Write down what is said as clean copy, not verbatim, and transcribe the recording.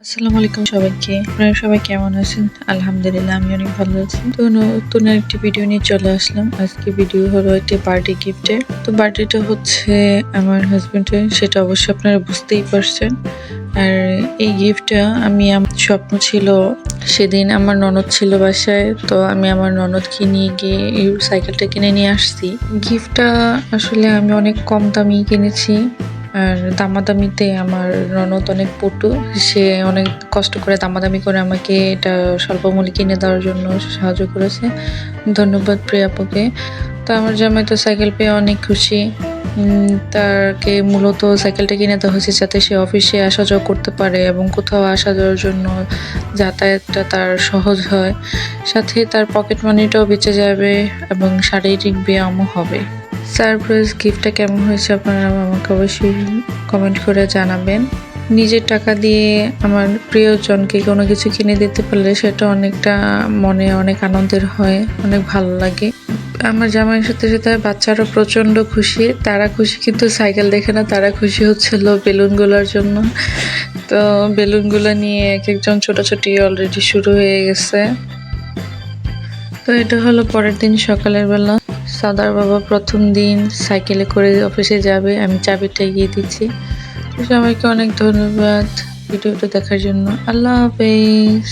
আসসালামু আলাইকুম সবাইকে। আপনারা সবাই কেমন আছেন? আলহামদুলিল্লাহ আমি অনেক ভালো আছি। তো নতুন একটি ভিডিও নিয়ে চলে আসলাম। আজকে ভিডিও হলো একটি বার্থডে গিফটের। তো বার্থডেটা হচ্ছে আমার হাজবেন্ডের, সেটা অবশ্যই আপনারা বুঝতেই পারছেন। আর এই গিফটটা আমার স্বপ্ন ছিল, সেদিন আমার ননদ ছিল বাসায়, তো আমি আমার ননদকে নিয়ে গিয়ে এই সাইকেলটা কিনে নিয়ে আসছি। গিফটটা আসলে আমি অনেক কম দামি কিনেছি, আর দামাদামিতে আমার ননদ অনেক পটু। সে অনেক কষ্ট করে দামাদামি করে আমাকে এটা স্বল্প মূল্যে কিনে দেওয়ার জন্য সাহায্য করেছে। ধন্যবাদ প্রিয়া আপুকে। তো আমার জামাই তো সাইকেল পেয়ে অনেক খুশি। তাকে মূলত সাইকেলটা কিনে দেওয়া হয়েছে যাতে সে অফিসে আসা যাওয়া করতে পারে এবং কোথাও আসা যাওয়ার জন্য যাতায়াতটা তার সহজ হয়, সাথে তার পকেট মানিটাও বেঁচে যাবে এবং শারীরিক ব্যায়ামও হবে। সারপ্রাইজ গিফটটা কেমন হয়েছে আপনারা আমাকে অবশ্যই কমেন্ট করে জানাবেন। নিজের টাকা দিয়ে আমার প্রিয়জনকে কোনো কিছু কিনে দিতে পারলে সেটা অনেকটা মনে অনেক আনন্দের হয়, অনেক ভালো লাগে। আমার জামাইয়ের সাথে সাথে বাচ্চারা প্রচন্ড খুশি। তারা খুশি কিন্তু সাইকেল দেখে না, তারা খুশি হচ্ছিল বেলুনগুলোর জন্য। তো বেলুনগুলো নিয়ে এক একজন ছোটাছুটি অলরেডি শুরু হয়ে গেছে। তো এটা হলো পরের দিন সকালের বেলা। সাদার বাবা প্রথম দিন সাইকেলে করে অফিসে যাবে, আমি চাবিটা এগিয়ে দিচ্ছি। সবাইকে অনেক ধন্যবাদ ভিডিওটা দেখার জন্য। আল্লাহ হাফেজ।